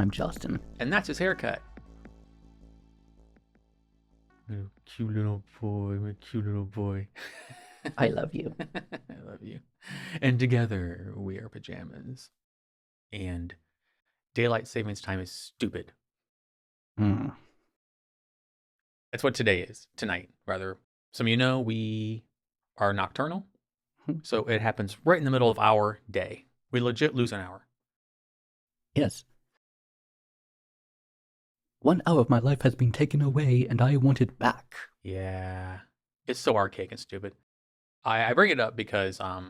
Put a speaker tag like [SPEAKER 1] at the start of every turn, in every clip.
[SPEAKER 1] I'm Justin.
[SPEAKER 2] And that's his haircut. Oh, cute little boy, my cute little boy.
[SPEAKER 1] I love you.
[SPEAKER 2] I love you. And together we are pajamas. And daylight savings time is stupid. That's what today is. Tonight, rather. Some of you know we are nocturnal. So it happens right in the middle of our day. We legit lose an hour.
[SPEAKER 1] Yes. 1 hour of my life has been taken away, and I want it back.
[SPEAKER 2] Yeah. It's so archaic and stupid. I bring it up because I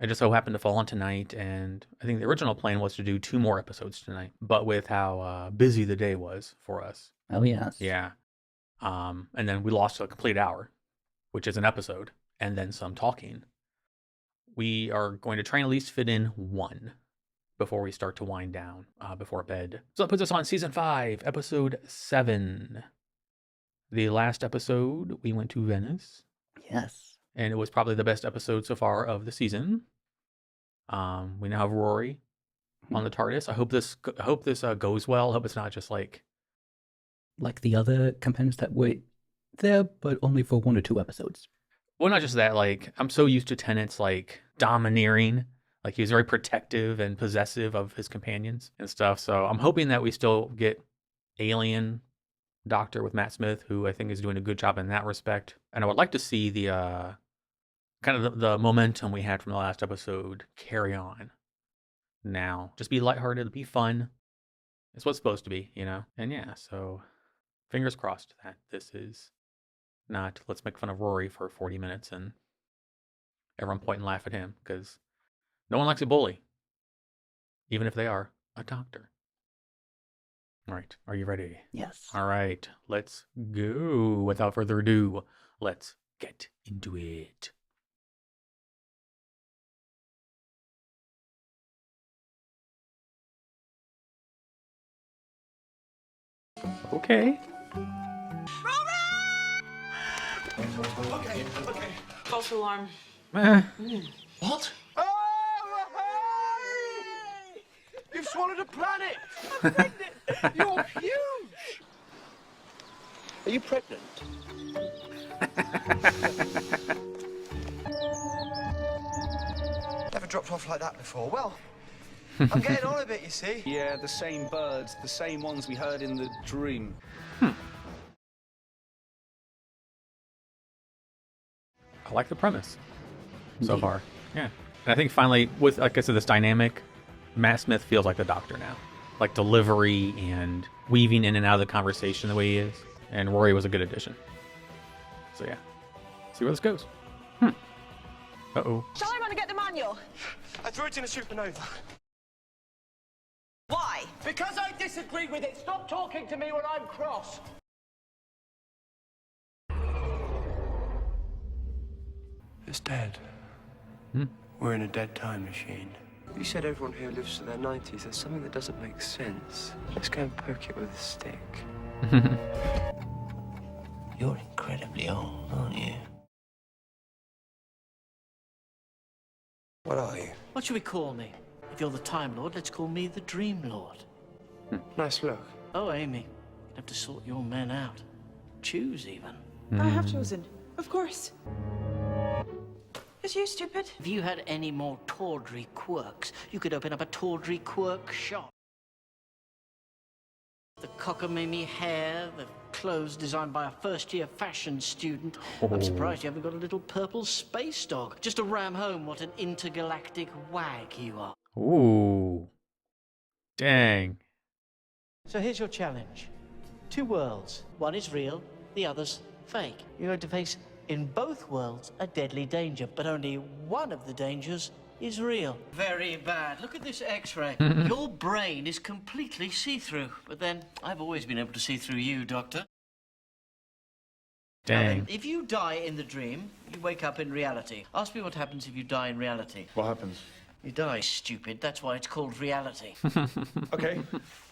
[SPEAKER 2] just so happened to fall on tonight, and I think the original plan was to do 2 more episodes tonight. But with how busy the day was for us.
[SPEAKER 1] Oh, yes.
[SPEAKER 2] Yeah. And then we lost a complete hour, which is an episode, and then some talking. We are going to try and at least fit in 1 before we start to wind down before bed. So that puts us on season 5, episode 7. The last episode, we went to Venice.
[SPEAKER 1] Yes.
[SPEAKER 2] And it was probably the best episode so far of the season. We now have Rory on the TARDIS. I hope this goes well. I hope it's not just like
[SPEAKER 1] the other companions that were there, but only for 1 or 2 episodes.
[SPEAKER 2] Well, not just that. Like, I'm so used to Tennant's like domineering. Like, he's very protective and possessive of his companions and stuff. So I'm hoping that we still get Alien Doctor with Matt Smith, who I think is doing a good job in that respect. And I would like to see the kind of the momentum we had from the last episode carry on now. Just be lighthearted, be fun. It's what's supposed to be, you know? And yeah, so fingers crossed that this is not let's make fun of Rory for 40 minutes and everyone point and laugh at him, because no one likes a bully, even if they are a doctor. All right, are you ready?
[SPEAKER 1] Yes.
[SPEAKER 2] All right, let's go. Without further ado, let's get into it. Okay.
[SPEAKER 3] Okay. False alarm.
[SPEAKER 4] What? Oh, hey! You've swallowed a planet! I'm pregnant! You're huge! Are you pregnant? Never dropped off like that before. Well, I'm getting on a bit, you see.
[SPEAKER 5] Yeah, the same birds, the same ones we heard in the dream.
[SPEAKER 2] I like the premise so far. Yeah. And I think finally, with, like I said, this dynamic, Matt Smith feels like the Doctor now. Like delivery and weaving in and out of the conversation the way he is. And Rory was a good addition. So yeah. See where this goes. Uh-oh.
[SPEAKER 6] Shall I run and get the manual?
[SPEAKER 4] I threw it in a supernova.
[SPEAKER 6] Why?
[SPEAKER 4] Because I disagree with it. Stop talking to me when I'm cross. It's dead. We're in a dead time machine. You said everyone here lives to their 90s. There's something that doesn't make sense. Let's go and poke it with a stick. You're incredibly old, aren't you? What are you?
[SPEAKER 7] What should we call me? If you're the Time Lord, let's call me the Dream Lord.
[SPEAKER 4] Nice look.
[SPEAKER 7] Oh, Amy, you have to sort your men out. Choose, even.
[SPEAKER 6] I have chosen. Of course. Is you stupid?
[SPEAKER 7] If you had any more tawdry quirks, you could open up a tawdry quirk shop. The cockamamie hair, the clothes designed by a first-year fashion student. I'm surprised you haven't got a little purple space dog, just to ram home what an intergalactic wag you are.
[SPEAKER 2] Ooh. Dang.
[SPEAKER 7] So here's your challenge. 2 worlds. One is real, the other's fake. You're going to face, in both worlds, a deadly danger, but only one of the dangers is real. Very bad. Look at this X-ray. Your brain is completely see-through, but then I've always been able to see through you, Doctor. Now
[SPEAKER 2] Dang.
[SPEAKER 7] then, if you die in the dream, you wake up in reality. Ask me what happens if you die in reality.
[SPEAKER 5] What happens?
[SPEAKER 7] You die, stupid. That's why it's called reality.
[SPEAKER 5] Okay,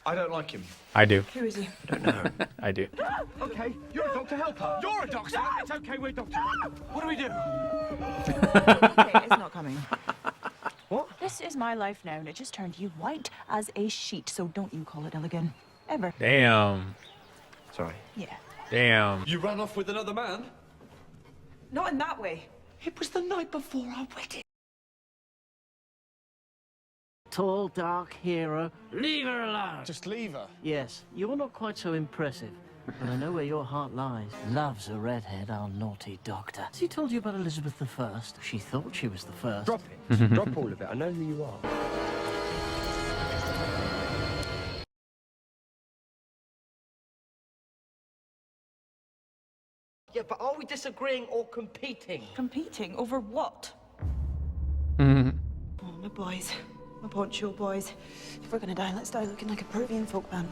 [SPEAKER 5] I don't like him.
[SPEAKER 2] I do.
[SPEAKER 6] Who is he?
[SPEAKER 4] I don't know.
[SPEAKER 2] I do.
[SPEAKER 4] Okay, you're a doctor, help her. You're a doctor. It's okay, we're doctors. What do we do?
[SPEAKER 6] Okay, it's not coming.
[SPEAKER 4] What?
[SPEAKER 6] This is my life now, and it just turned you white as a sheet, so don't you call it elegant. Ever.
[SPEAKER 2] Damn.
[SPEAKER 4] Sorry.
[SPEAKER 6] Yeah.
[SPEAKER 2] Damn.
[SPEAKER 5] You ran off with another man?
[SPEAKER 6] Not in that way.
[SPEAKER 7] It was the night before our wedding. Tall, dark hero. Leave her alone.
[SPEAKER 5] Just leave her.
[SPEAKER 7] Yes, you're not quite so impressive. But I know where your heart lies. Loves a redhead, our naughty doctor. Has he told you about Elizabeth I? She thought she was the first.
[SPEAKER 4] Drop it. Drop all of it. I know who you are.
[SPEAKER 7] Yeah, but are we disagreeing or competing?
[SPEAKER 6] Competing over what?
[SPEAKER 2] Mm-hmm.
[SPEAKER 6] Oh, my boys. My poncho boys. If we're gonna die, let's die looking like a Peruvian folk band.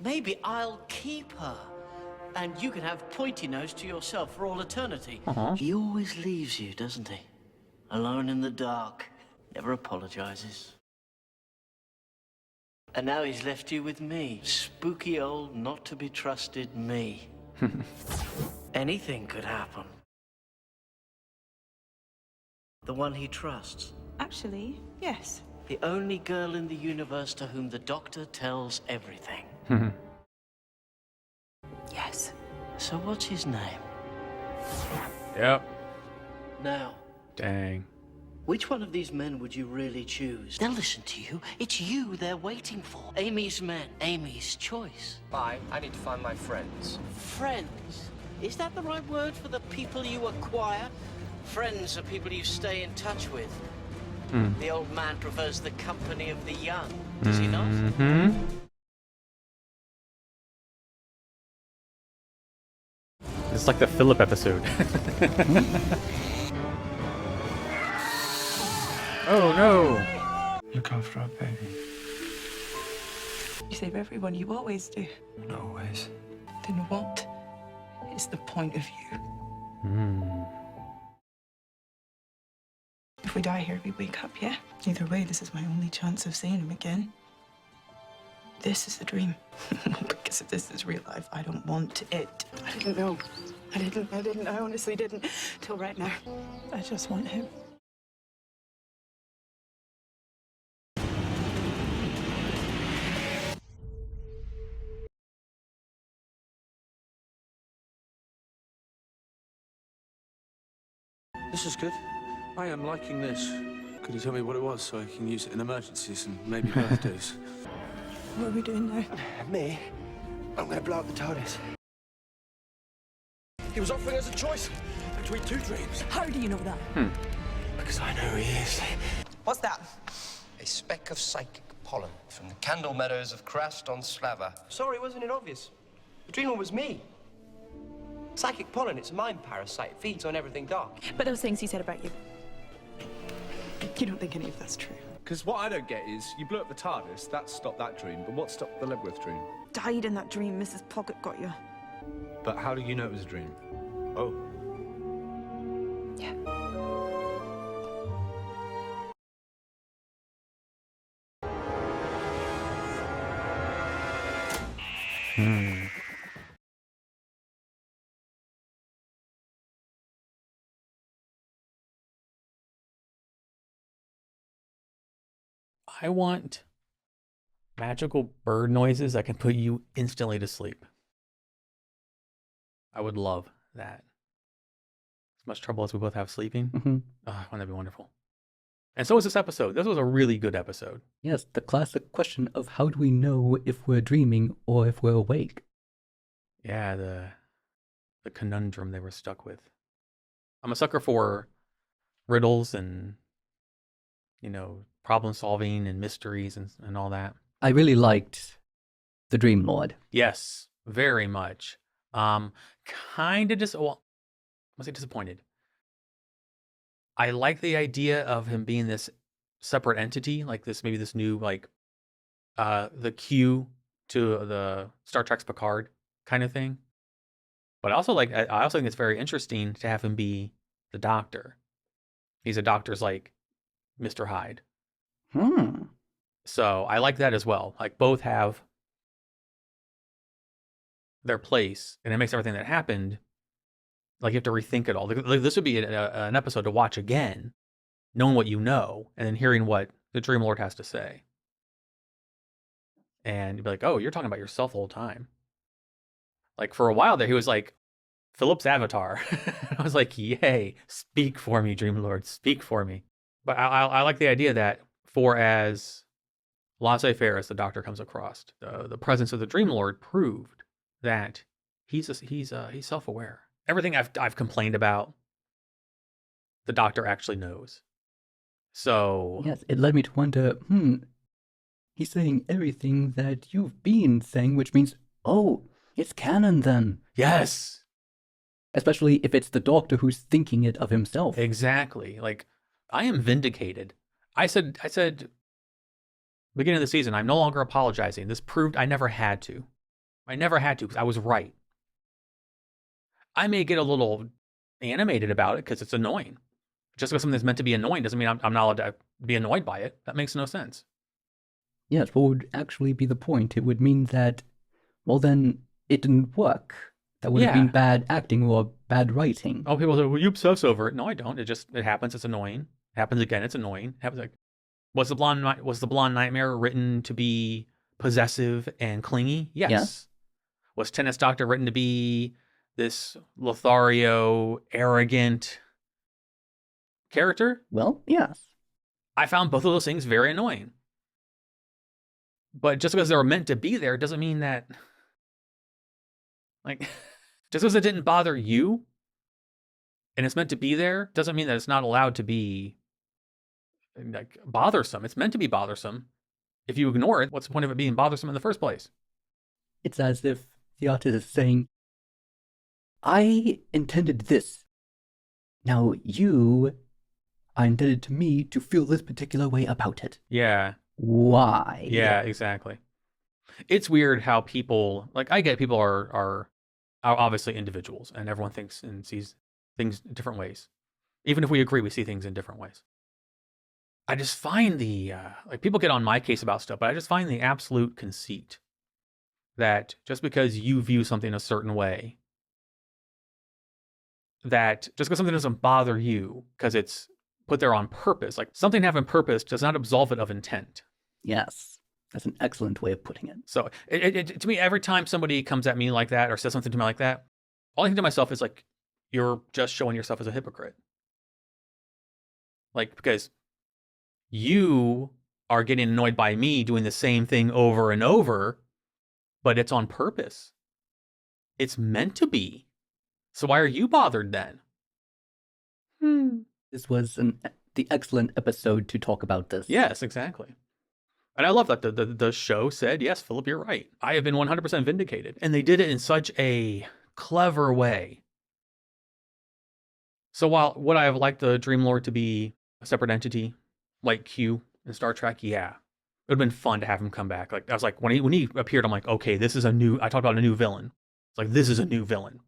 [SPEAKER 7] Maybe I'll keep her. And you can have Pointy Nose to yourself for all eternity. He always leaves you, doesn't he? Alone in the dark. Never apologizes. And now he's left you with me. Spooky old, not to be trusted me. Anything could happen. The one he trusts.
[SPEAKER 6] Actually, yes.
[SPEAKER 7] The only girl in the universe to whom the doctor tells everything.
[SPEAKER 6] Yes.
[SPEAKER 7] So what's his name?
[SPEAKER 2] Yep.
[SPEAKER 7] Now,
[SPEAKER 2] Dang.
[SPEAKER 7] which one of these men would you really choose? They'll listen to you. It's you they're waiting for. Amy's men. Amy's choice.
[SPEAKER 4] Bye. I need to find my friends.
[SPEAKER 7] Friends. Is that the right word for the people you acquire? Friends are people you stay in touch with. The old man prefers the company of the young. Does he not?
[SPEAKER 2] Mm-hmm. It's like the Philip episode. Oh no!
[SPEAKER 4] Look after our baby.
[SPEAKER 6] You save everyone, you always do.
[SPEAKER 4] Not always.
[SPEAKER 6] Then what is the point of you? If we die here, we wake up, yeah? Either way, this is my only chance of seeing him again. This is a dream. Because if this is real life, I don't want it. I didn't know. I honestly didn't. Till right now. I just want him.
[SPEAKER 5] This is good. I am liking this. Could you tell me what it was so I can use it in emergencies and maybe birthdays?
[SPEAKER 6] What are we doing now?
[SPEAKER 4] Me? I'm going to blow up the TARDIS.
[SPEAKER 5] He was offering us a choice between two dreams.
[SPEAKER 6] How do you know that?
[SPEAKER 4] Because I know who he is.
[SPEAKER 6] What's that?
[SPEAKER 8] A speck of psychic pollen from the Candle Meadows of Krast on Slava.
[SPEAKER 4] Sorry, wasn't it obvious? The dreamer was me. Psychic pollen, it's a mind parasite. It feeds on everything dark.
[SPEAKER 6] But those things he said about you. You don't think any of that's true?
[SPEAKER 5] Because what I don't get is, you blew up the TARDIS, that stopped that dream, but what stopped the Lebworth dream?
[SPEAKER 6] Died in that dream Mrs. Pocket got you.
[SPEAKER 5] But how do you know it was a dream? Oh.
[SPEAKER 6] Yeah.
[SPEAKER 2] I want magical bird noises that can put you instantly to sleep. I would love that. As much trouble as we both have sleeping.
[SPEAKER 1] Mhm.
[SPEAKER 2] Oh, wouldn't that be wonderful? And so was this episode. This was a really good episode.
[SPEAKER 1] Yes, the classic question of how do we know if we're dreaming or if we're awake?
[SPEAKER 2] Yeah, the conundrum they were stuck with. I'm a sucker for riddles and, you know, problem solving and mysteries and all that.
[SPEAKER 1] I really liked the Dream Lord.
[SPEAKER 2] Yes, very much. Kind of I'm gonna say disappointed. I like the idea of him being this separate entity, like this, maybe this new, like, the Q to the Star Trek's Picard kind of thing. But I also think it's very interesting to have him be the Doctor. He's a doctor's like Mr. Hyde. So I like that as well. Like both have their place, and it makes everything that happened Like, you have to rethink it all. Like, this would be an episode to watch again, knowing what you know, and then hearing what the Dream Lord has to say. And you'd be like, oh, you're talking about yourself the whole time. Like, for a while there, he was like, Philip's avatar. I was like, yay, speak for me, Dream Lord, speak for me. But I like the idea that for as laissez-faire as the Doctor comes across, the presence of the Dream Lord proved that he's self-aware. Everything I've complained about, the Doctor actually knows. So
[SPEAKER 1] Yes, it led me to wonder, he's saying everything that you've been saying, which means, oh, it's canon then.
[SPEAKER 2] yes,
[SPEAKER 1] Especially if it's the Doctor who's thinking it of himself.
[SPEAKER 2] exactly. Like, I am vindicated. I said, beginning of the season, I'm no longer apologizing. This proved I never had to. I never had to because I was right. I may get a little animated about it because it's annoying. Just because something's meant to be annoying doesn't mean I'm not allowed to be annoyed by it. That makes no sense.
[SPEAKER 1] Yes, what would actually be the point? It would mean that, well, then it didn't work. That would have been bad acting or bad writing.
[SPEAKER 2] Oh, people say, well, you obsess over it. No, I don't. It happens. It's annoying. It happens again. It's annoying. It happens like, was the blonde nightmare written to be possessive and clingy? Yes.
[SPEAKER 1] Yeah.
[SPEAKER 2] Was Tennant's Doctor written to be this Lothario, arrogant character?
[SPEAKER 1] Well, yes.
[SPEAKER 2] I found both of those things very annoying. But just because they were meant to be there doesn't mean that, like, just because it didn't bother you and it's meant to be there doesn't mean that it's not allowed to be, like, bothersome. It's meant to be bothersome. If you ignore it, what's the point of it being bothersome in the first place?
[SPEAKER 1] It's as if the artist is saying, I intended this. Now you are indebted to me to feel this particular way about it.
[SPEAKER 2] Yeah.
[SPEAKER 1] Why?
[SPEAKER 2] Yeah, exactly. It's weird how people, like, I get people are obviously individuals and everyone thinks and sees things different ways. Even if we agree, we see things in different ways. I just find like, people get on my case about stuff, but I just find the absolute conceit that just because you view something a certain way, that just because something doesn't bother you because it's put there on purpose, like, something having purpose does not absolve it of intent.
[SPEAKER 1] Yes. That's an excellent way of putting it.
[SPEAKER 2] So to me, every time somebody comes at me like that or says something to me like that, all I think to myself is, like, you're just showing yourself as a hypocrite. Like, because you are getting annoyed by me doing the same thing over and over, but it's on purpose. It's meant to be. So why are you bothered then?
[SPEAKER 1] This was the excellent episode to talk about this.
[SPEAKER 2] Yes, exactly. And I love that the show said, yes, Philip, you're right. I have been 100% vindicated. And they did it in such a clever way. So while would I have liked the Dream Lord to be a separate entity, like Q in Star Trek? Yeah. It would have been fun to have him come back. Like, I was like, when he appeared, I'm like, okay, this is I talked about a new villain. It's like, this is a new villain.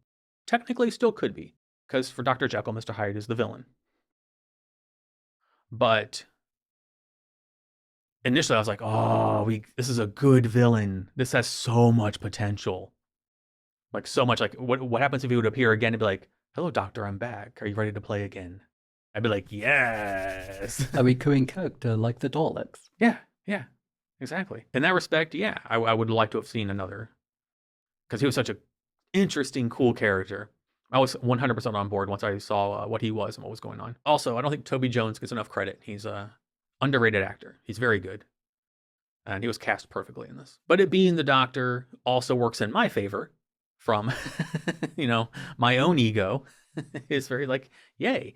[SPEAKER 2] Technically, still could be. Because for Dr. Jekyll, Mr. Hyde is the villain. But initially I was like, oh, this is a good villain. This has so much potential. Like, so much. Like, what happens if he would appear again and be like, hello, Doctor, I'm back. Are you ready to play again? I'd be like, yes.
[SPEAKER 1] A recurring character like the Daleks.
[SPEAKER 2] Yeah, exactly. In that respect, yeah, I would like to have seen another. Because he was such an interesting, cool character. I was 100% on board once I saw what he was and what was going on. Also, I don't think Toby Jones gets enough credit. He's a underrated actor. He's very good. And he was cast perfectly in this. But it being the Doctor also works in my favor from, my own ego. Is very like, yay.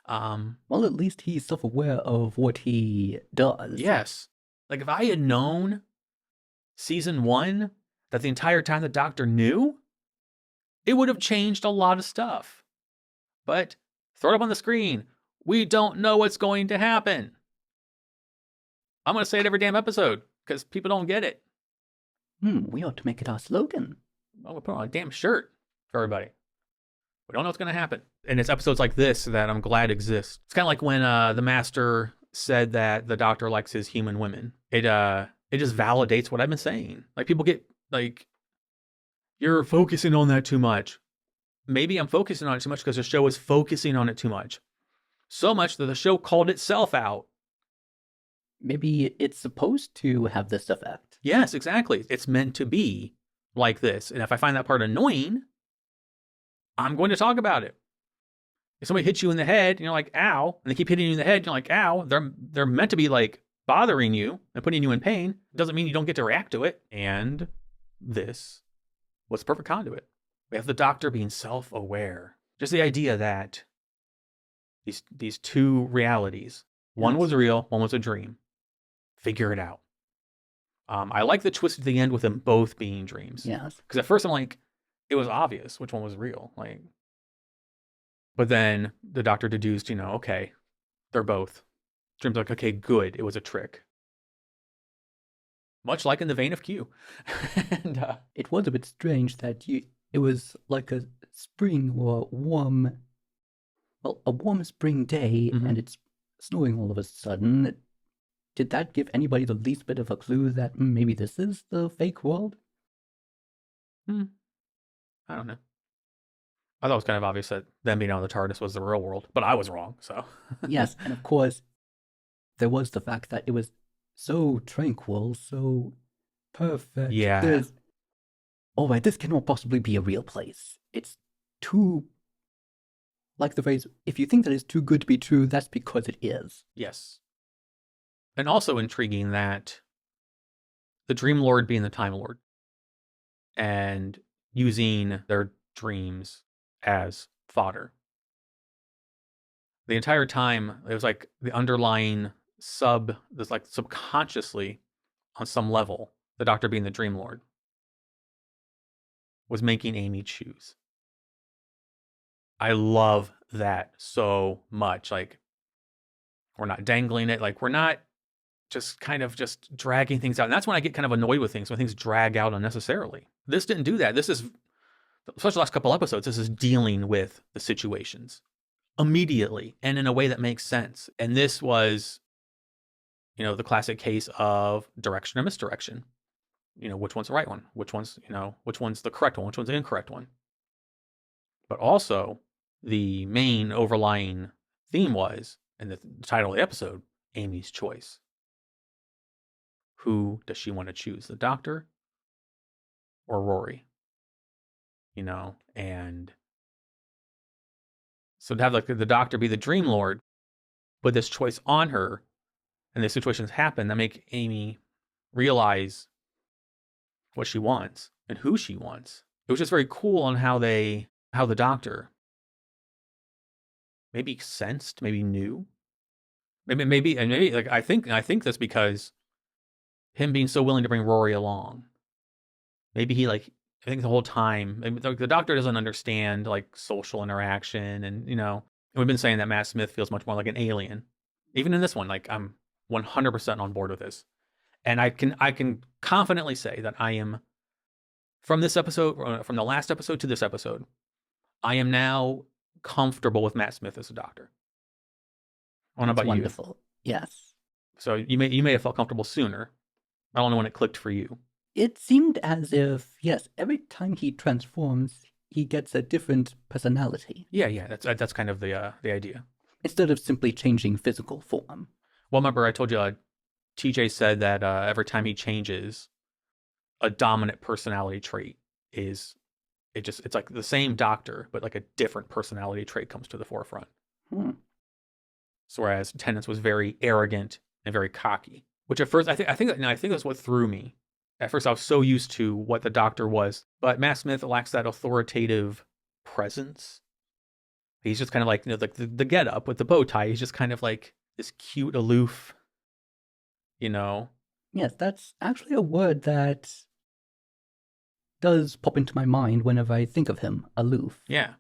[SPEAKER 1] Well, at least he's self-aware of what he does.
[SPEAKER 2] Yes. Like, if I had known season 1 that the entire time the Doctor knew, it would have changed a lot of stuff. But throw it up on the screen. We don't know what's going to happen. I'm going to say it every damn episode because people don't get it.
[SPEAKER 1] We ought to make it our slogan.
[SPEAKER 2] Well, we'll put on a damn shirt for everybody. We don't know what's going to happen. And it's episodes like this that I'm glad exist. It's kind of like when the Master said that the Doctor likes his human women. It just validates what I've been saying. Like, people get like, you're focusing on that too much. maybe I'm focusing on it too much because the show is focusing on it too much. So much that the show called itself out.
[SPEAKER 1] Maybe it's supposed to have this effect.
[SPEAKER 2] Yes, exactly. It's meant to be like this. And if I find that part annoying, I'm going to talk about it. If somebody hits you in the head and you're like, ow, and they keep hitting you in the head, and you're like, ow, they're meant to be like bothering you and putting you in pain. It doesn't mean you don't get to react to it. And this was the perfect conduit. We have the Doctor being self-aware. Just the idea that these two realities, one was real, one was a dream. Figure it out. I like the twist at the end with them both being dreams.
[SPEAKER 1] Yes.
[SPEAKER 2] Because at first I'm like, it was obvious which one was real. Like, but then the Doctor deduced, okay, they're both dreams. Like, okay, good, it was a trick. Much like in the vein of Q. And
[SPEAKER 1] it was a bit strange that it was like a spring or a warm spring day, and it's snowing all of a sudden. Did that give anybody the least bit of a clue that maybe this is the fake world?
[SPEAKER 2] I don't know. I thought it was kind of obvious that them being on the TARDIS was the real world, but I was wrong, so.
[SPEAKER 1] Yes, and of course, there was the fact that it was so tranquil, so perfect.
[SPEAKER 2] Yeah.
[SPEAKER 1] All right, this cannot possibly be a real place. It's too... Like the phrase, if you think that it's too good to be true, that's because it is.
[SPEAKER 2] Yes. And also intriguing that the Dream Lord being the Time Lord and using their dreams as fodder. The entire time, it was like the underlying there's like subconsciously, on some level, the Doctor being the Dream Lord was making Amy choose. I love that so much. Like, we're not dangling it. Like, we're not just kind of just dragging things out. And that's when I get kind of annoyed with things, when things drag out unnecessarily. This didn't do that. This is, especially the last couple episodes, this is dealing with the situations immediately and in a way that makes sense. And this was, the classic case of direction or misdirection. Which one's the right one? Which one's the correct one? Which one's the incorrect one? But also, the main overlying theme was, and the title of the episode, Amy's choice. Who does she want to choose, the Doctor or Rory? And so to have like the Doctor be the Dream Lord, put this choice on her, and the situations happen that make Amy realize what she wants and who she wants. It was just very cool on how the Doctor maybe sensed, maybe knew, maybe like I think that's because him being so willing to bring Rory along. Maybe he I think the whole time, the Doctor doesn't understand like social interaction, and we've been saying that Matt Smith feels much more like an alien. Even in this one, like I'm 100% on board with this, and I can confidently say that I am, from this episode, from the last episode to this episode, I am now comfortable with Matt Smith as a Doctor. I don't know about you.
[SPEAKER 1] Wonderful. Yes.
[SPEAKER 2] So you may have felt comfortable sooner. I don't know when it clicked for you.
[SPEAKER 1] It seemed as if, yes, every time he transforms, he gets a different personality.
[SPEAKER 2] Yeah, that's kind of the idea.
[SPEAKER 1] Instead of simply changing physical form.
[SPEAKER 2] Well, remember I told you, TJ said that every time he changes, a dominant personality trait it's like the same Doctor, but like a different personality trait comes to the forefront. So whereas Tennant's was very arrogant and very cocky, which at first I think that's what threw me. At first I was so used to what the Doctor was, but Matt Smith lacks that authoritative presence. He's just kind of like, like the get up with the bow tie. He's just kind of like this cute, aloof,
[SPEAKER 1] Yes, that's actually a word that does pop into my mind whenever I think of him, aloof.
[SPEAKER 2] Yeah.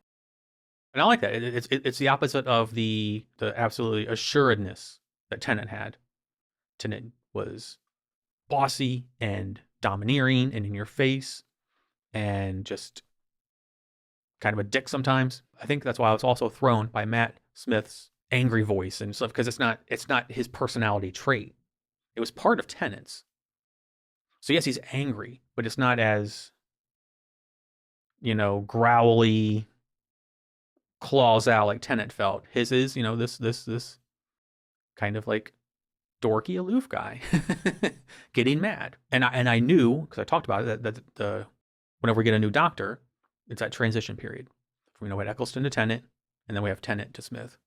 [SPEAKER 2] And I like that. It's the opposite of the absolutely assuredness that Tennant had. Tennant was bossy and domineering and in your face and just kind of a dick sometimes. I think that's why I was also thrown by Matt Smith's angry voice and stuff, because it's not his personality trait. It was part of Tennant's. So yes, he's angry, but it's not as, growly claws out like Tennant felt. His is, you know, this kind of like dorky, aloof guy getting mad. And I knew, because I talked about it, that whenever we get a new Doctor, it's that transition period. From, you know, we had Eccleston to Tennant, and then we have Tennant to Smith.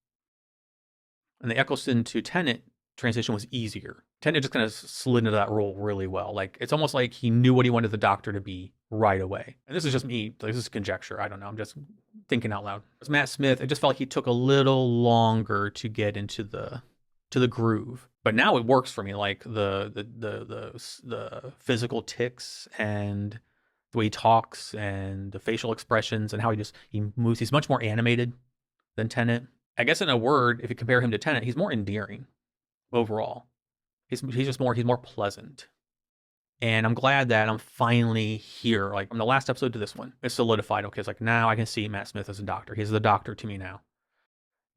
[SPEAKER 2] And the Eccleston to Tennant transition was easier. Tennant just kind of slid into that role really well. Like, it's almost like he knew what he wanted the Doctor to be right away. And this is just me. Like, this is conjecture. I don't know. I'm just thinking out loud. As Matt Smith, it just felt like he took a little longer to get into the groove. But now it works for me. Like the physical tics and the way he talks and the facial expressions and how he moves. He's much more animated than Tennant. I guess in a word, if you compare him to Tennant, he's more endearing overall. He's more pleasant. And I'm glad that I'm finally here. Like, from the last episode to this one, it's solidified. Okay, it's like, now I can see Matt Smith as a Doctor. He's the Doctor to me now.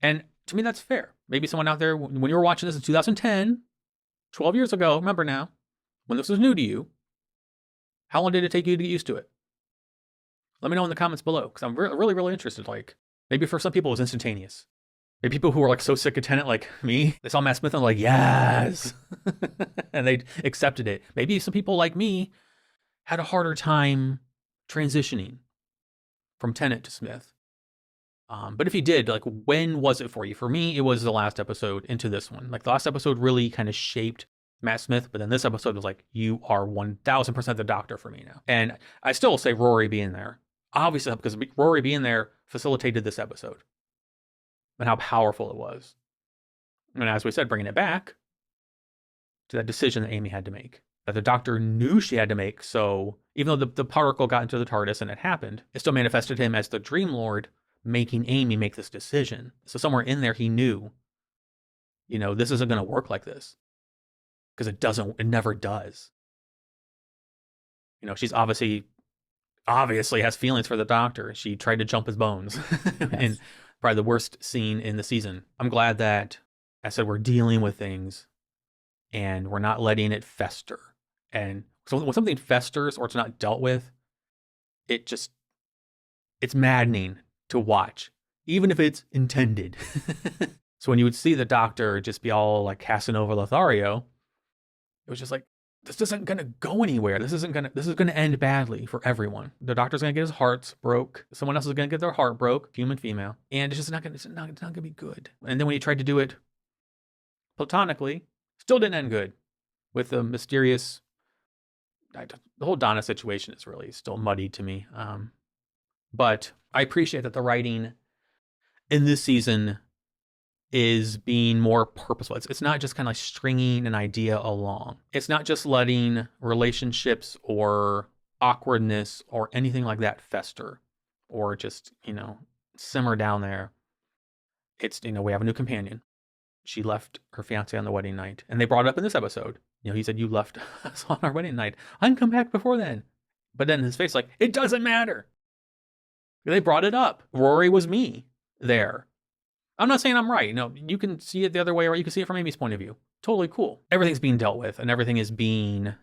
[SPEAKER 2] And to me, that's fair. Maybe someone out there, when you were watching this in 2010, 12 years ago, remember now, when this was new to you, how long did it take you to get used to it? Let me know in the comments below, because I'm really, really interested. Like, maybe for some people it was instantaneous. Maybe people who were like so sick of Tennant, like me, they saw Matt Smith and were like, yes, and they accepted it. Maybe some people like me had a harder time transitioning from Tennant to Smith. But if you did, like, when was it for you? For me, it was the last episode into this one. Like, the last episode really kind of shaped Matt Smith, but then this episode was like, you are 1000% the Doctor for me now. And I still say Rory being there, obviously, because Rory being there facilitated this episode and how powerful it was. And as we said, bringing it back to that decision that Amy had to make, that the Doctor knew she had to make. So even though the particle got into the TARDIS and it happened, it still manifested him as the Dream Lord, making Amy make this decision. So somewhere in there, he knew, you know, this isn't going to work like this. Because it never does. You know, she's obviously has feelings for the Doctor. She tried to jump his bones.
[SPEAKER 1] Yes.
[SPEAKER 2] In probably the worst scene in the season. I'm glad that, I said, we're dealing with things and we're not letting it fester. And so when something festers or it's not dealt with, it's maddening to watch, even if it's intended. So when you would see the Doctor just be all like Casanova Lothario, it was just like, this isn't going to go anywhere. This is going to end badly for everyone. The Doctor's going to get his heart broke. Someone else is going to get their heart broke, human, female. And it's just not going to be good. And then when he tried to do it platonically, still didn't end good with the mysterious, the whole Donna situation is really still muddy to me. But I appreciate that the writing in this season is being more purposeful. It's not just kind of like stringing an idea along. It's not just letting relationships or awkwardness or anything like that fester or just, you know, simmer down there. It's, you know, we have a new companion. She left her fiance on the wedding night. And they brought it up in this episode. You know, he said, you left us on our wedding night. I can come back before then. But then his face like, it doesn't matter. They brought it up. Rory was me there. I'm not saying I'm right. No, you can see it the other way, or you can see it from Amy's point of view. Totally cool. Everything's being dealt with, and everything is being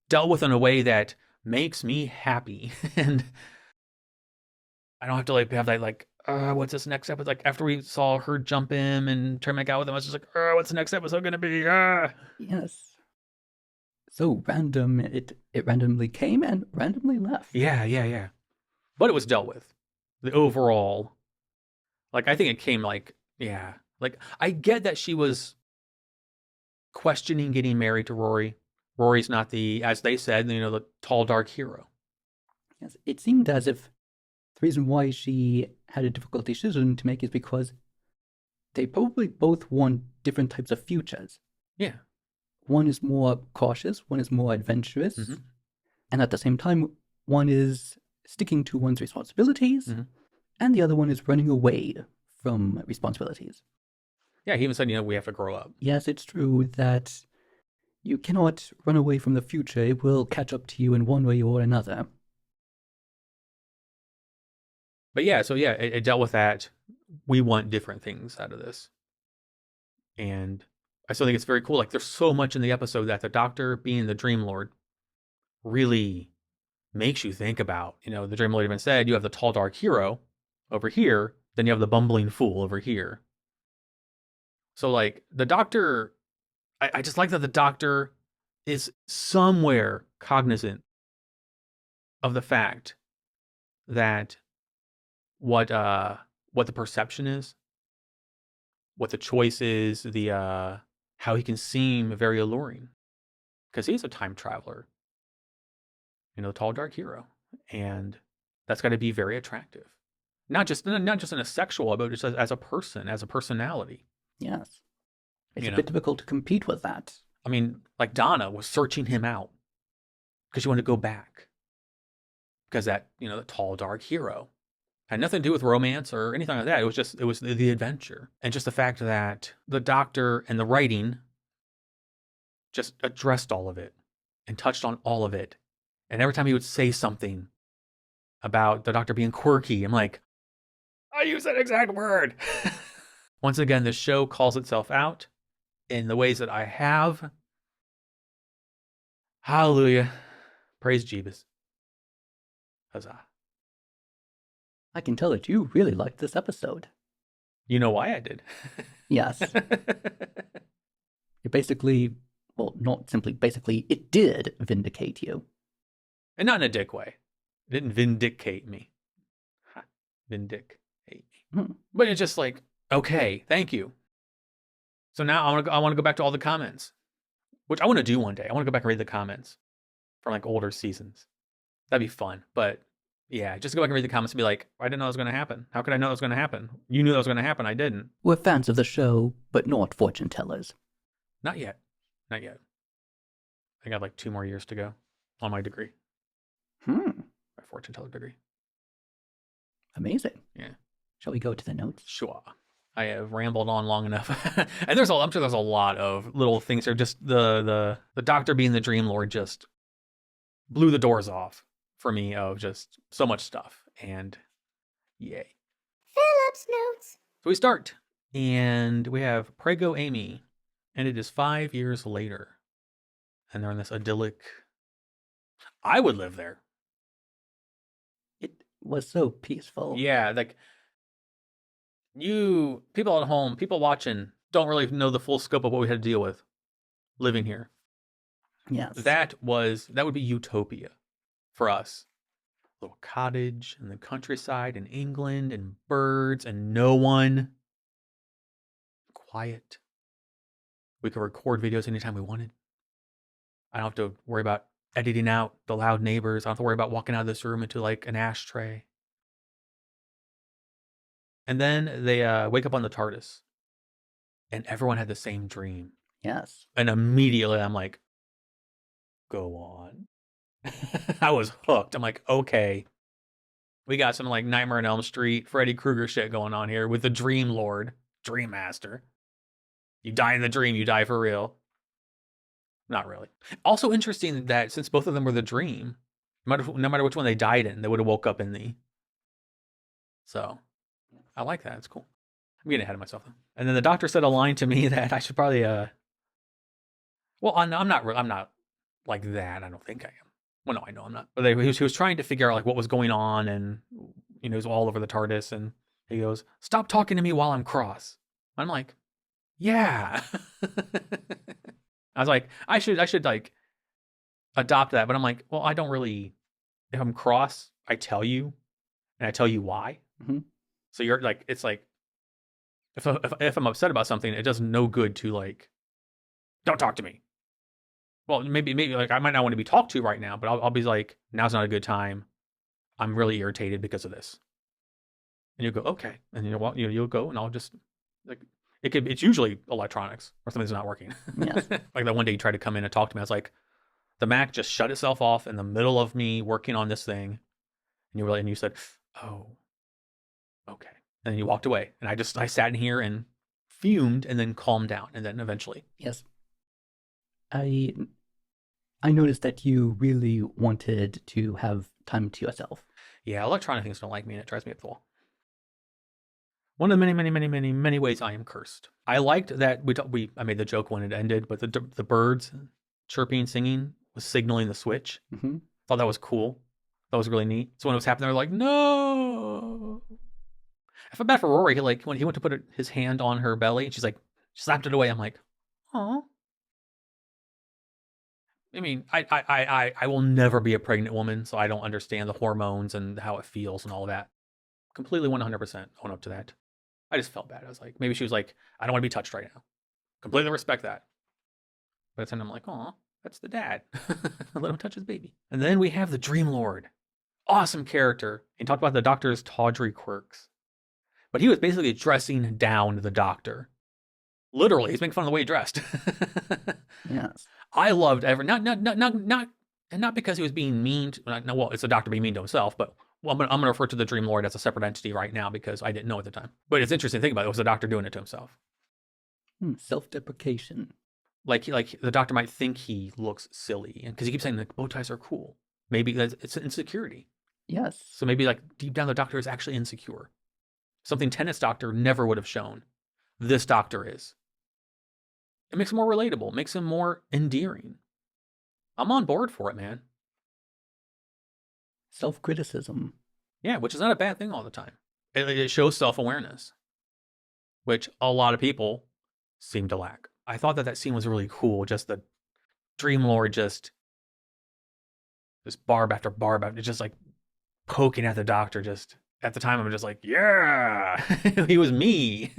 [SPEAKER 2] dealt with in a way that makes me happy. And I don't have to like have that like, what's this next episode? Like, after we saw her jump him and turn back out with him, I was just like, what's the next episode gonna be?
[SPEAKER 1] Yes. So random. It randomly came and randomly left.
[SPEAKER 2] Yeah. But it was dealt with. The overall, like, I think it came like, yeah. Like, I get that she was questioning getting married to Rory. Rory's not the, as they said, you know, the tall, dark hero.
[SPEAKER 1] Yes, it seemed as if the reason why she had a difficult decision to make is because they probably both want different types of futures.
[SPEAKER 2] Yeah.
[SPEAKER 1] One is more cautious, one is more adventurous,
[SPEAKER 2] Mm-hmm.
[SPEAKER 1] and at the same time, one is sticking to one's responsibilities,
[SPEAKER 2] Mm-hmm.
[SPEAKER 1] and the other one is running away from responsibilities.
[SPEAKER 2] Yeah, he even said, you know, we have to grow up.
[SPEAKER 1] Yes, it's true that you cannot run away from the future. It will catch up to you in one way or another.
[SPEAKER 2] But yeah, so yeah, it dealt with that. We want different things out of this. And I still think it's very cool. Like, there's so much in the episode that the Doctor, being the Dream Lord, really makes you think about. You know, the Dream Lord even said, you have the tall, dark hero over here. Then you have the bumbling fool over here. So, like, the doctor, I just like that the doctor is somewhere cognizant of the fact that what the perception is, what the choice is, the how he can seem very alluring, because he's a time traveler, the tall dark hero, and that's got to be very attractive, not just in a sexual, but just as a person, as a personality.
[SPEAKER 1] Yes. It's a bit difficult to compete with that.
[SPEAKER 2] I mean, like Donna was searching him out because she wanted to go back, because that, the tall dark hero had nothing to do with romance or anything like that. It was the adventure, and just the fact that the doctor and the writing just addressed all of it and touched on all of it. And every time he would say something about the doctor being quirky, I'm like, I use that exact word. Once again, the show calls itself out in the ways that I have. Hallelujah. Praise Jeebus. Huzzah.
[SPEAKER 1] I can tell that you really liked this episode.
[SPEAKER 2] You know why I did.
[SPEAKER 1] Yes. It basically, well, not simply basically, it did vindicate you.
[SPEAKER 2] And not in a dick way. It didn't vindicate me. Vindicate me. But it's just like, okay, thank you. So now I want to go back to all the comments, which I want to do one day. I want to go back and read the comments from like older seasons. That'd be fun. But yeah, just go back and read the comments and be like, I didn't know that was going to happen. How could I know that was going to happen? You knew that was going to happen. I didn't.
[SPEAKER 1] We're fans of the show, but not fortune tellers.
[SPEAKER 2] Not yet. Not yet. I got like 2 more years to go on my degree. My fortune teller degree.
[SPEAKER 1] Amazing.
[SPEAKER 2] Yeah.
[SPEAKER 1] Shall we go to the notes?
[SPEAKER 2] Sure. I have rambled on long enough. And I'm sure there's a lot of little things here. Just the doctor being the Dream Lord just blew the doors off for me of just so much stuff. And yay.
[SPEAKER 9] Philip's notes.
[SPEAKER 2] So we start, and we have Prego Amy, and it is 5 years later. And they're in this idyllic... I would live there.
[SPEAKER 1] It was so peaceful.
[SPEAKER 2] Yeah, like... people at home, people watching, don't really know the full scope of what we had to deal with living here.
[SPEAKER 1] Yes.
[SPEAKER 2] That would be utopia for us. A little cottage in the countryside in England, and birds and no one. Quiet. We could record videos anytime we wanted. I don't have to worry about editing out the loud neighbors. I don't have to worry about walking out of this room into like an ashtray. And then they wake up on the TARDIS, and everyone had the same dream.
[SPEAKER 1] Yes.
[SPEAKER 2] And immediately I'm like, go on. I was hooked. I'm like, okay, we got some like Nightmare on Elm Street, Freddy Krueger shit going on here with the Dream Lord, Dream Master. You die in the dream, you die for real. Not really. Also interesting that since both of them were the dream, no matter which one they died in, they would have woke up in the... So... I like that. It's cool. I'm getting ahead of myself though. And then the doctor said a line to me that I should probably well, I'm not like that. I don't think I am. Well, no, I know I'm not. But he was trying to figure out like what was going on, and he was all over the TARDIS, and he goes, "Stop talking to me while I'm cross." I'm like, "Yeah." I was like, I should like adopt that, but I'm like, well, I don't really. If I'm cross, I tell you, and I tell you why.
[SPEAKER 1] Mm-hmm.
[SPEAKER 2] So you're like, it's like, if I'm upset about something, it does no good to like, don't talk to me. Well, maybe like I might not want to be talked to right now, but I'll be like, now's not a good time. I'm really irritated because of this. And you'll go, okay, and you'll go, and I'll just like, it's usually electronics or something's not working.
[SPEAKER 1] Yes.
[SPEAKER 2] Like that one day you tried to come in and talk to me. I was like, the Mac just shut itself off in the middle of me working on this thing, and you said, oh. Okay. And then you walked away, and I sat in here and fumed and then calmed down, and then eventually.
[SPEAKER 1] Yes. I noticed that you really wanted to have time to yourself.
[SPEAKER 2] Yeah, electronic things don't like me, and it drives me up the wall. One of the many ways I am cursed. I liked that I made the joke when it ended, but the birds chirping, singing was signaling the switch. I felt bad for Rory. When he went to put his hand on her belly, and she's like, slapped it away. I'm like, oh. I mean, I will never be a pregnant woman, so I don't understand the hormones and how it feels and all of that. Completely 100% own up to that. I just felt bad. I was like, maybe she was like, I don't want to be touched right now. Completely respect that. But then I'm like, oh, that's the dad. Let him touch his baby. And then we have the Dream Lord. Awesome character. He talked about the Doctor's tawdry quirks. But he was basically dressing down the Doctor. Literally, he's making fun of the way he dressed.
[SPEAKER 1] Yes.
[SPEAKER 2] I loved not because he was being mean. Well, it's the Doctor being mean to himself, but I'm going to refer to the Dream Lord as a separate entity right now because I didn't know at the time. But it's interesting to think about it. It was the Doctor doing it to himself.
[SPEAKER 1] Self-deprecation.
[SPEAKER 2] Like the Doctor might think he looks silly because he keeps saying the bow ties are cool. Maybe it's insecurity.
[SPEAKER 1] Yes.
[SPEAKER 2] So maybe like deep down the Doctor is actually insecure. Something Tennant's Doctor never would have shown. This Doctor is. It makes him more relatable. Makes him more endearing. I'm on board for it, man.
[SPEAKER 1] Self-criticism.
[SPEAKER 2] Yeah, which is not a bad thing all the time. It shows self-awareness, which a lot of people seem to lack. I thought that scene was really cool. Just the Dream Lord just barb after barb after just like poking at the Doctor. Just at the time, I'm just like, yeah, he was me.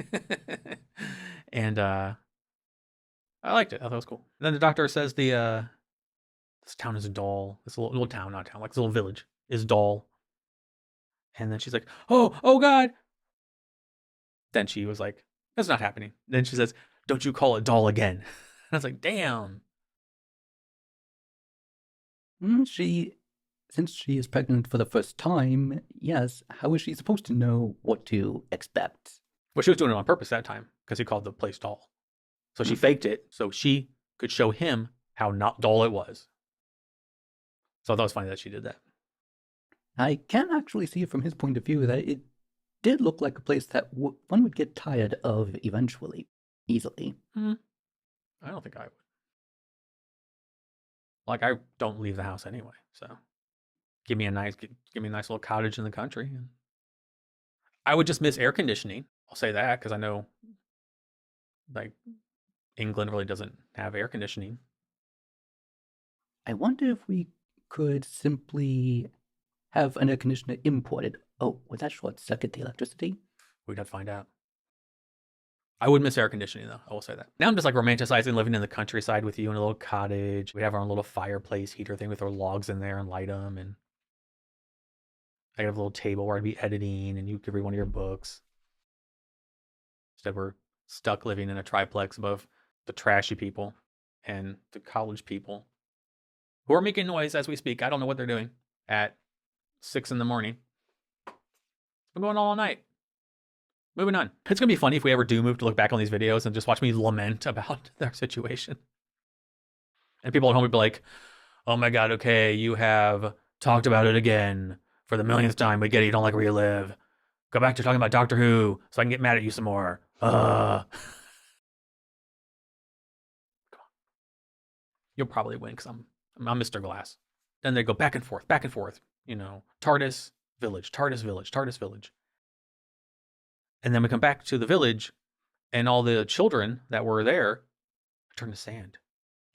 [SPEAKER 2] And I liked it. I thought it was cool. And then the Doctor says this town is dull. This little town, not town, like this little village is dull. And then she's like, oh God. Then she was like, that's not happening. Then she says, don't you call it dull again. And I was like, damn.
[SPEAKER 1] Since she is pregnant for the first time, yes, how is she supposed to know what to expect?
[SPEAKER 2] Well, she was doing it on purpose that time because he called the place dull. So she faked it so she could show him how not dull it was. So I thought it was funny that she did that.
[SPEAKER 1] I can actually see it from his point of view that it did look like a place that one would get tired of eventually, easily.
[SPEAKER 2] I don't think I would. Like, I don't leave the house anyway, so give me a nice little cottage in the country. I would just miss air conditioning. I'll say that because I know, like, England really doesn't have air conditioning.
[SPEAKER 1] I wonder if we could simply have an air conditioner imported. Oh, would that short circuit the electricity?
[SPEAKER 2] We'd have to find out. I would miss air conditioning, though. I will say that. Now I'm just like romanticizing living in the countryside with you in a little cottage. We have our own little fireplace heater thing. We throw logs in there and light them. And I have a little table where I'd be editing and you could read one of your books. Instead, we're stuck living in a triplex above the trashy people and the college people who are making noise as we speak. I don't know what they're doing at 6 a.m. It's been going on all night. Moving on. It's going to be funny if we ever do move to look back on these videos and just watch me lament about their situation. And people at home would be like, oh my God, okay, you have talked about it again for the millionth time. We get it, you don't like where you live. Go back to talking about Doctor Who so I can get mad at you some more. Come on. You'll probably win because I'm Mr. Glass. Then they go back and forth, you know, TARDIS, village, TARDIS, village, TARDIS, village. And then we come back to the village and all the children that were there turn to sand.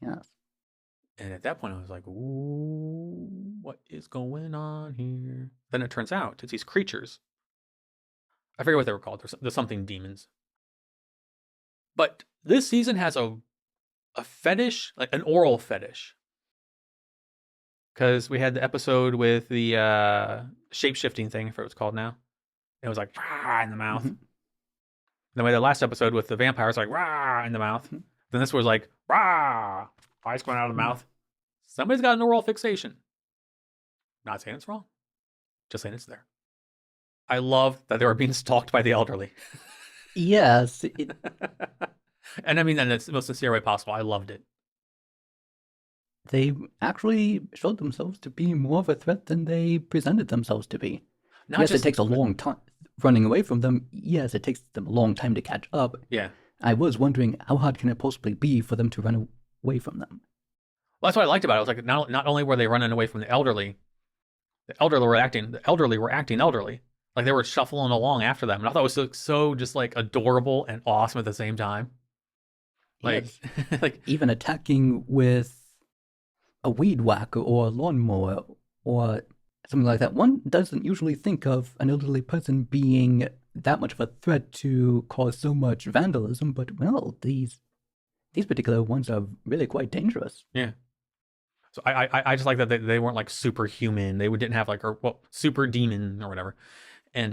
[SPEAKER 1] Yes.
[SPEAKER 2] And at that point I was like, ooh, what is going on here? Then it turns out it's these creatures. I forget what they were called. There's something demons. But this season has a fetish, like an oral fetish. Because we had the episode with the shape-shifting thing, I forget what it's called now. It was like, rah, in the mouth. Mm-hmm. Then we had the last episode with the vampires, like, rah, in the mouth. Mm-hmm. Then this was like, rah, eyes going out of the mouth. Somebody's got an oral fixation. Not saying it's wrong. Just saying it's there. I love that they were being stalked by the elderly.
[SPEAKER 1] Yes.
[SPEAKER 2] And I mean that in the most sincere way possible. I loved it.
[SPEAKER 1] They actually showed themselves to be more of a threat than they presented themselves to be. Yes, it takes a long time running away from them. Yes, it takes them a long time to catch up.
[SPEAKER 2] Yeah.
[SPEAKER 1] I was wondering how hard can it possibly be for them to run away from them?
[SPEAKER 2] Well, that's what I liked about it. It was like not only were they running away from the elderly were acting elderly, Like they were shuffling along after them, and I thought it was so just like adorable and awesome at the same time. Like,
[SPEAKER 1] Yes.
[SPEAKER 2] like
[SPEAKER 1] Even attacking with a weed whacker or a lawnmower or something like that. One doesn't usually think of an elderly person being that much of a threat to cause so much vandalism, but well, these particular ones are really quite dangerous.
[SPEAKER 2] yeah. So I just like that they weren't like superhuman. They didn't have like super demon or whatever, and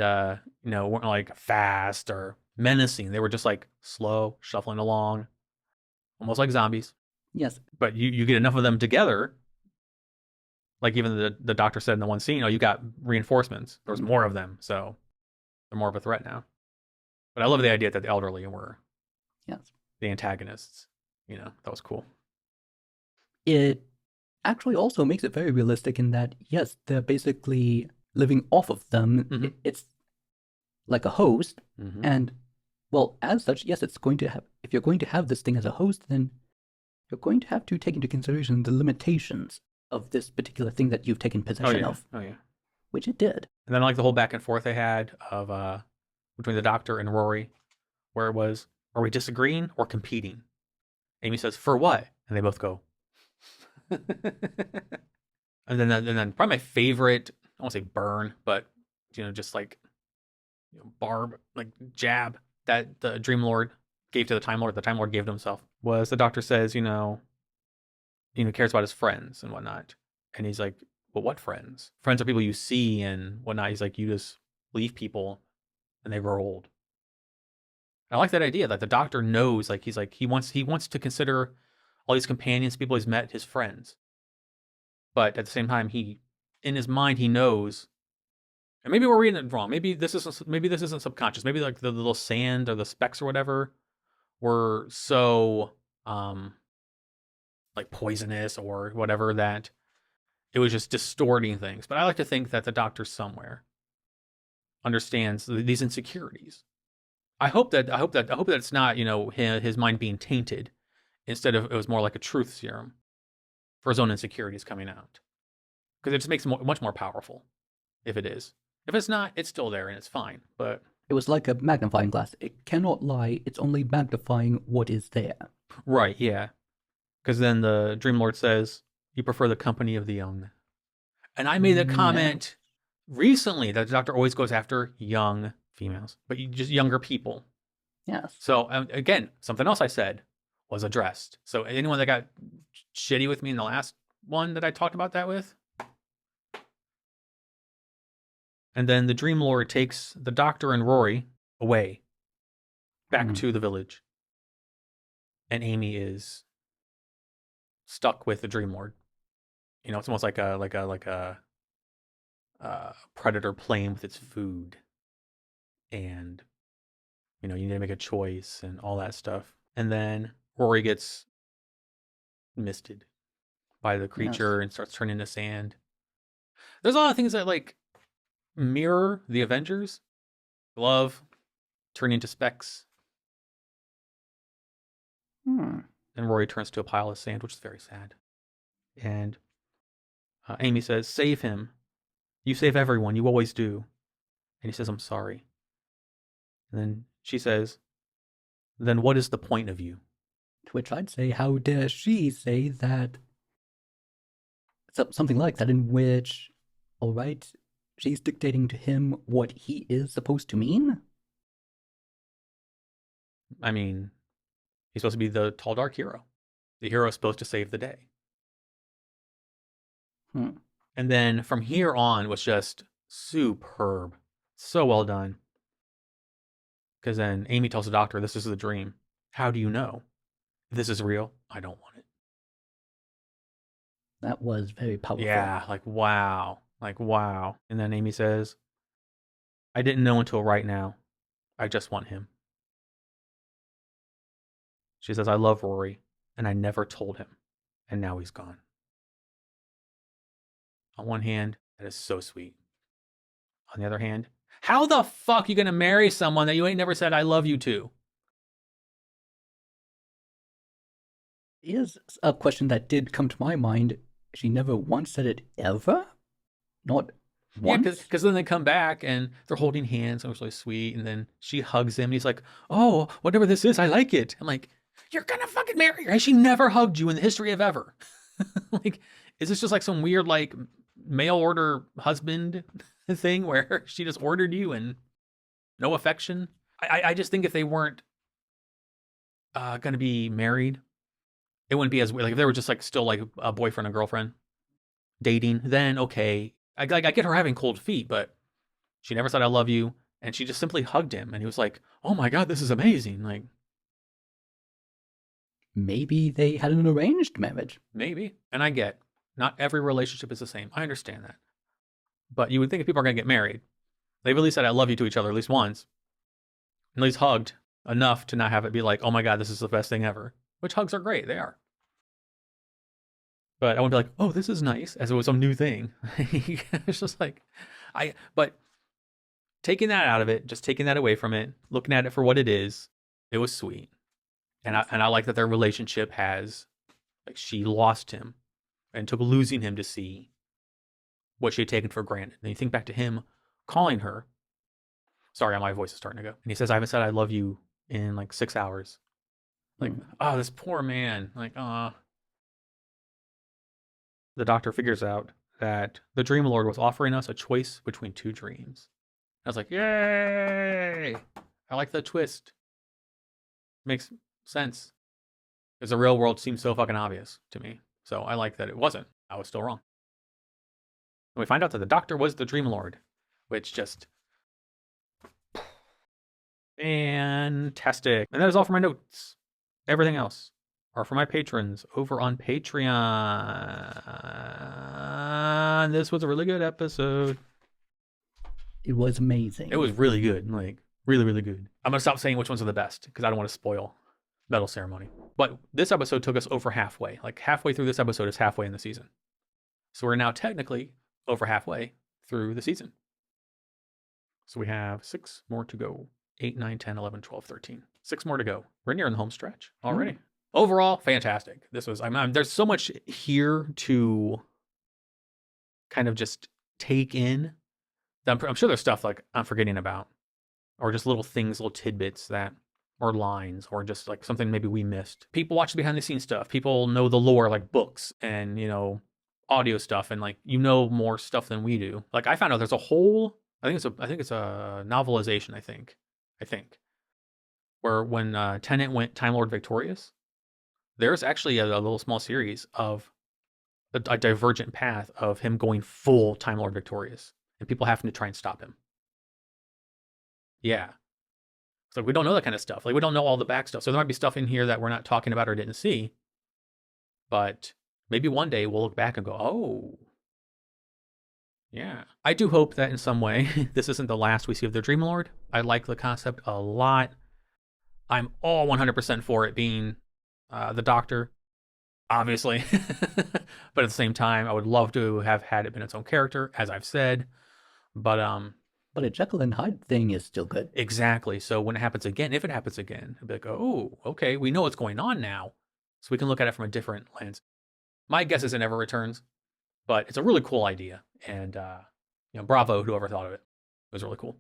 [SPEAKER 2] weren't like fast or menacing. They were just like slow, shuffling along, almost like zombies.
[SPEAKER 1] Yes.
[SPEAKER 2] But you get enough of them together. Like even the doctor said in the one scene, you got reinforcements. There was more of them, so they're more of a threat now. But I love the idea that the elderly were the antagonists. That was cool.
[SPEAKER 1] It actually also makes it very realistic in that, yes, they're basically living off of them.
[SPEAKER 2] Mm-hmm.
[SPEAKER 1] It's like a host,
[SPEAKER 2] mm-hmm.
[SPEAKER 1] and well, as such, yes, it's going to have. If you're going to have this thing as a host, then you're going to have to take into consideration the limitations of this particular thing that you've taken possession of.
[SPEAKER 2] Oh yeah.
[SPEAKER 1] Which it did.
[SPEAKER 2] And then like the whole back and forth they had of between the doctor and Rory, where it was, are we disagreeing or competing? Amy says, for what? And they both go. and then probably my favorite, I won't say burn, but just like barb, like jab that the Dream Lord gave to the Time Lord, the Time Lord gave to himself, was the doctor says, cares about his friends and whatnot. And he's like, well, what friends? Friends are people you see and whatnot. He's like, you just leave people and they grow old. And I like that idea that the doctor knows, like, he wants to consider all these companions, people he's met, his friends. But at the same time, in his mind, he knows, and maybe we're reading it wrong. Maybe this isn't subconscious. Maybe like the little sand or the specks or whatever were so like poisonous or whatever that it was just distorting things. But I like to think that the doctor somewhere understands these insecurities. I hope that it's not, his mind being tainted. Instead of, it was more like a truth serum for his own insecurities coming out. Because it just makes it much more powerful if it is. If it's not, it's still there and it's fine. But
[SPEAKER 1] it was like a magnifying glass. It cannot lie. It's only magnifying what is there.
[SPEAKER 2] Right, yeah. Because then the Dream Lord says, you prefer the company of the young. And I made a comment recently that the doctor always goes after young females, but just younger people.
[SPEAKER 1] Yes.
[SPEAKER 2] So again, something else I said was addressed. So anyone that got shitty with me in the last one that I talked about that with. And then the Dream Lord takes the doctor and Rory away back to the village. And Amy is stuck with the Dream Lord. It's almost like a predator playing with its food. And you need to make a choice and all that stuff. And then Rory gets misted by the creature and starts turning to sand. There's a lot of things that like mirror the Avengers. Glove turning into specks. And Rory turns to a pile of sand, which is very sad. And Amy says, save him. You save everyone. You always do. And he says, I'm sorry. And then she says, then what is the point of you?
[SPEAKER 1] To which I'd say, how dare she say that? Something like that, in which, all right, she's dictating to him what he is supposed to mean?
[SPEAKER 2] I mean, he's supposed to be the tall, dark hero. The hero is supposed to save the day. And then from here on was just superb. So well done. Because then Amy tells the doctor, this is the dream. How do you know? If this is real, I don't want it.
[SPEAKER 1] That was very powerful.
[SPEAKER 2] Yeah, like wow. And then Amy says, I didn't know until right now. I just want him. She says, I love Rory, and I never told him. And now he's gone. On one hand, that is so sweet. On the other hand, how the fuck are you going to marry someone that you ain't never said I love you to?
[SPEAKER 1] Here's a question that did come to my mind. She never once said it ever? Not
[SPEAKER 2] Yeah,
[SPEAKER 1] Once?
[SPEAKER 2] because then they come back and they're holding hands and it was really sweet. And then she hugs him and he's like, oh, whatever this is, I like it. I'm like, you're gonna fucking marry her. She never hugged you in the history of ever. Like, is this just like some weird like mail order husband thing where she just ordered you and no affection? I just think if they weren't gonna be married, it wouldn't be as weird. Like if they were just like still like a boyfriend and girlfriend dating, then okay. I get her having cold feet, but she never said I love you, and she just simply hugged him, and he was like, "Oh my god, this is amazing!" Like
[SPEAKER 1] Maybe they had an arranged marriage.
[SPEAKER 2] maybe, and I get not every relationship is the same. I understand that, but you would think if people are gonna get married, they've at least said I love you to each other at least once, at least hugged enough to not have it be like, "Oh my god, this is the best thing ever." Which hugs are great, they are. But I wouldn't be like, oh, this is nice, as it was some new thing. It's just like, but taking that out of it, just taking that away from it, looking at it for what it is, it was sweet. And I like that their relationship has, like, she lost him and took losing him to see what she had taken for granted. And you think back to him calling her. Sorry, my voice is starting to go. And he says, I haven't said I love you in like 6 hours. Like, oh, this poor man. Like, the doctor figures out that the Dream Lord was offering us a choice between two dreams. I was like, yay! I like the twist. Makes sense. Because the real world seems so fucking obvious to me. So I like that it wasn't. I was still wrong. And we find out that the doctor was the Dream Lord, which just fantastic. And that is all for my notes. Everything else are for my patrons over on Patreon. This was a really good episode.
[SPEAKER 1] It was amazing.
[SPEAKER 2] It was really good. Like, really, really good. I'm going to stop saying which ones are the best because I don't want to spoil Medal Ceremony. But this episode took us over halfway. Like, halfway through this episode is halfway in the season. So we're now technically over halfway through the season. So we have 6 more to go. 8, 9, 10, 11, 12, 13. 6 more to go. We're near in the home stretch already. Overall, fantastic. This was, there's so much here to kind of just take in. I'm sure there's stuff like I'm forgetting about, or just little things, little tidbits that, or lines, or just like something maybe we missed. People watch the behind the scenes stuff. People know the lore, like books and, audio stuff, and like, more stuff than we do. Like I found out there's a whole, I think it's a novelization, I think, where when Tennant went Time Lord victorious, there's actually a little small series of a divergent path of him going full Time Lord victorious and people having to try and stop him. Yeah. So we don't know that kind of stuff. Like we don't know all the back stuff. So there might be stuff in here that we're not talking about or didn't see. But maybe one day we'll look back and go, oh, yeah. I do hope that in some way this isn't the last we see of the Dream Lord. I like the concept a lot. I'm all 100% for it being the Doctor, obviously. But at the same time, I would love to have had it been its own character, as I've said. But
[SPEAKER 1] a Jekyll and Hyde thing is still good.
[SPEAKER 2] Exactly. So when it happens again, if it happens again, I'll be like, oh, okay, we know what's going on now. So we can look at it from a different lens. My guess is it never returns, but it's a really cool idea. And, bravo, whoever thought of it. It was really cool.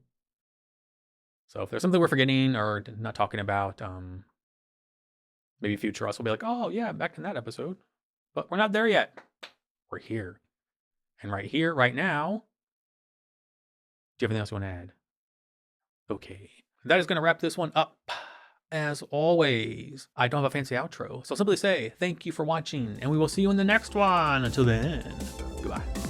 [SPEAKER 2] So if there's something we're forgetting or not talking about, maybe future us will be like, oh, yeah, back in that episode. But we're not there yet. We're here. And right here, right now, do you have anything else you want to add? Okay. That is going to wrap this one up. As always, I don't have a fancy outro, so I'll simply say thank you for watching, and we will see you in the next one. Until then, goodbye.